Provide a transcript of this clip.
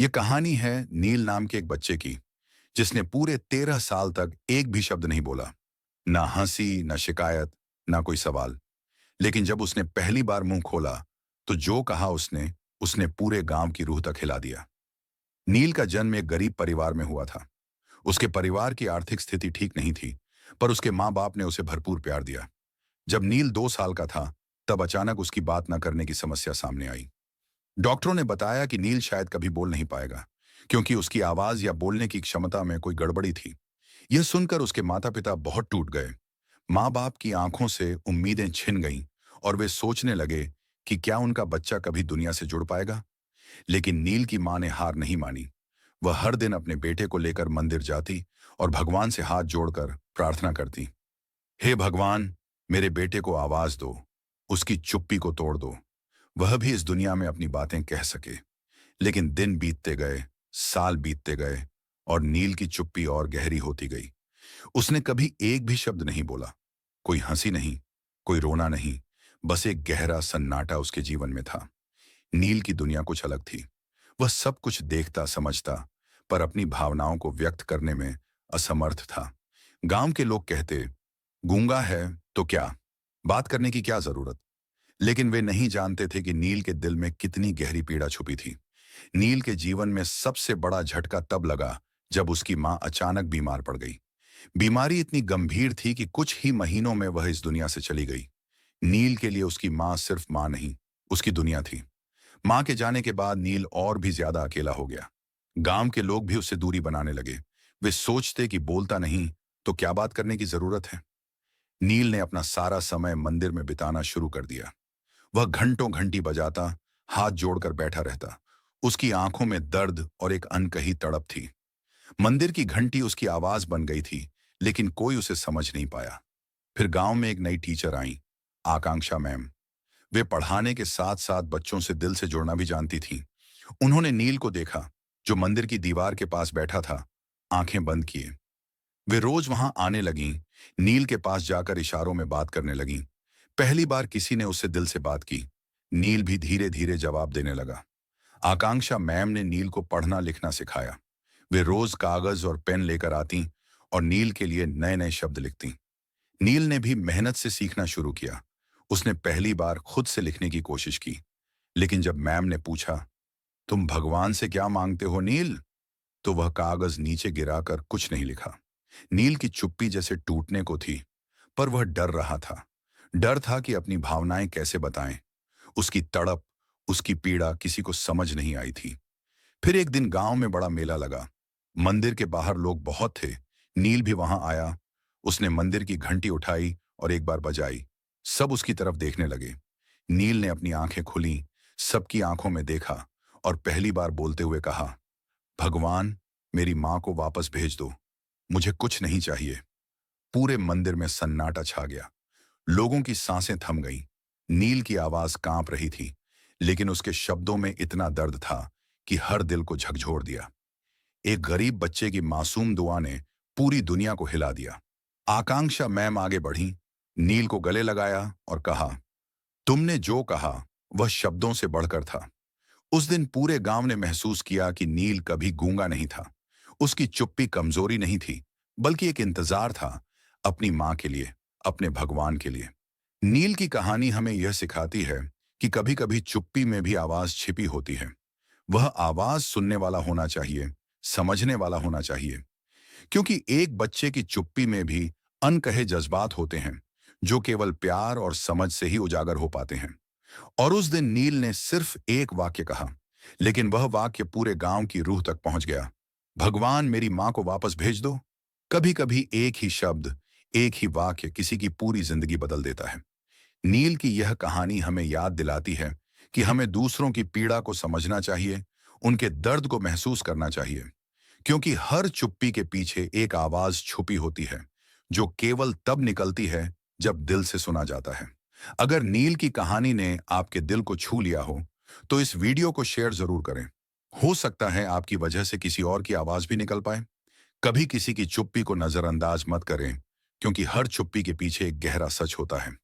ये कहानी है नील नाम के एक बच्चे की, जिसने पूरे 13 साल तक एक भी शब्द नहीं बोला। ना हंसी, ना शिकायत, ना कोई सवाल। लेकिन जब उसने पहली बार मुंह खोला, तो जो कहा उसने उसने पूरे गांव की रूह तक हिला दिया। नील का जन्म एक गरीब परिवार में हुआ था। उसके परिवार की आर्थिक स्थिति ठीक नहीं थी, पर उसके माँ बाप ने उसे भरपूर प्यार दिया। जब नील 2 साल का था, तब अचानक उसकी बात न करने की समस्या सामने आई। डॉक्टरों ने बताया कि नील शायद कभी बोल नहीं पाएगा, क्योंकि उसकी आवाज या बोलने की क्षमता में कोई गड़बड़ी थी। यह सुनकर उसके माता पिता बहुत टूट गए। माँ बाप की आंखों से उम्मीदें छिन गईं और वे सोचने लगे कि क्या उनका बच्चा कभी दुनिया से जुड़ पाएगा। लेकिन नील की माँ ने हार नहीं मानी। वह हर दिन अपने बेटे को लेकर मंदिर जाती और भगवान से हाथ जोड़कर प्रार्थना करती। हे भगवान, मेरे बेटे को आवाज दो, उसकी चुप्पी को तोड़ दो, वह भी इस दुनिया में अपनी बातें कह सके। लेकिन दिन बीतते गए, साल बीतते गए, और नील की चुप्पी और गहरी होती गई। उसने कभी एक भी शब्द नहीं बोला। कोई हंसी नहीं, कोई रोना नहीं, बस एक गहरा सन्नाटा उसके जीवन में था। नील की दुनिया कुछ अलग थी। वह सब कुछ देखता समझता, पर अपनी भावनाओं को व्यक्त करने में असमर्थ था। गांव के लोग कहते, गूंगा है तो क्या, बात करने की क्या जरूरत। लेकिन वे नहीं जानते थे कि नील के दिल में कितनी गहरी पीड़ा छुपी थी। नील के जीवन में सबसे बड़ा झटका तब लगा जब उसकी मां अचानक बीमार पड़ गई। बीमारी इतनी गंभीर थी कि कुछ ही महीनों में वह इस दुनिया से चली गई। नील के लिए उसकी मां सिर्फ मां नहीं, उसकी दुनिया थी। मां के जाने के बाद नील और भी ज्यादा अकेला हो गया। गांव के लोग भी उससे दूरी बनाने लगे। वे सोचते कि बोलता नहीं तो क्या बात करने की जरूरत है। नील ने अपना सारा समय मंदिर में बिताना शुरू कर दिया। वह घंटों घंटी बजाता, हाथ जोड़कर बैठा रहता। उसकी आंखों में दर्द और एक अनकही तड़प थी। मंदिर की घंटी उसकी आवाज बन गई थी, लेकिन कोई उसे समझ नहीं पाया। फिर गांव में एक नई टीचर आई, आकांक्षा मैम। वे पढ़ाने के साथ साथ बच्चों से दिल से जुड़ना भी जानती थीं। उन्होंने नील को देखा, जो मंदिर की दीवार के पास बैठा था, आंखें बंद किए। वे रोज वहां आने लगीं, नील के पास जाकर इशारों में बात करने लगीं। पहली बार किसी ने उससे दिल से बात की। नील भी धीरे धीरे जवाब देने लगा। आकांक्षा मैम ने नील को पढ़ना लिखना सिखाया। वे रोज कागज और पेन लेकर आती और नील के लिए नए नए शब्द लिखती। नील ने भी मेहनत से सीखना शुरू किया। उसने पहली बार खुद से लिखने की कोशिश की। लेकिन जब मैम ने पूछा, तुम भगवान से क्या मांगते हो नील, तो वह कागज नीचे गिराकर कुछ नहीं लिखा। नील की चुप्पी जैसे टूटने को थी, पर वह डर रहा था। डर था कि अपनी भावनाएं कैसे बताएं। उसकी तड़प, उसकी पीड़ा किसी को समझ नहीं आई थी। फिर एक दिन गांव में बड़ा मेला लगा। मंदिर के बाहर लोग बहुत थे। नील भी वहां आया। उसने मंदिर की घंटी उठाई और एक बार बजाई। सब उसकी तरफ देखने लगे। नील ने अपनी आंखें खुली, सबकी आंखों में देखा और पहली बार बोलते हुए कहा, भगवान, मेरी मां को वापस भेज दो, मुझे कुछ नहीं चाहिए। पूरे मंदिर में सन्नाटा छा गया। लोगों की सांसें थम गईं। नील की आवाज कांप रही थी, लेकिन उसके शब्दों में इतना दर्द था कि हर दिल को झकझोर दिया। एक गरीब बच्चे की मासूम दुआ ने पूरी दुनिया को हिला दिया। आकांक्षा मैम आगे बढ़ी, नील को गले लगाया और कहा, तुमने जो कहा वह शब्दों से बढ़कर था। उस दिन पूरे गांव ने महसूस किया कि नील कभी गूंगा नहीं था। उसकी चुप्पी कमजोरी नहीं थी, बल्कि एक इंतजार था, अपनी मां के लिए, अपने भगवान के लिए। नील की कहानी हमें यह सिखाती है कि कभी कभी चुप्पी में भी आवाज छिपी होती है। वह आवाज सुनने वाला होना चाहिए, समझने वाला होना चाहिए। क्योंकि एक बच्चे की चुप्पी में भी अनकहे जज्बात होते हैं, जो केवल प्यार और समझ से ही उजागर हो पाते हैं। और उस दिन नील ने सिर्फ एक वाक्य कहा, लेकिन वह वाक्य पूरे गांव की रूह तक पहुंच गया। भगवान, मेरी मां को वापस भेज दो। कभी कभी एक ही शब्द, एक ही वाक्य किसी की पूरी जिंदगी बदल देता है। नील की यह कहानी हमें याद दिलाती है कि हमें दूसरों की पीड़ा को समझना चाहिए, उनके दर्द को महसूस करना चाहिए। क्योंकि हर चुप्पी के पीछे एक आवाज छुपी होती है, जो केवल तब निकलती है जब दिल से सुना जाता है। अगर नील की कहानी ने आपके दिल को छू लिया हो, तो इस वीडियो को शेयर जरूर करें। हो सकता है आपकी वजह से किसी और की आवाज भी निकल पाए। कभी किसी की चुप्पी को नजरअंदाज मत करें, क्योंकि हर चुप्पी के पीछे एक गहरा सच होता है।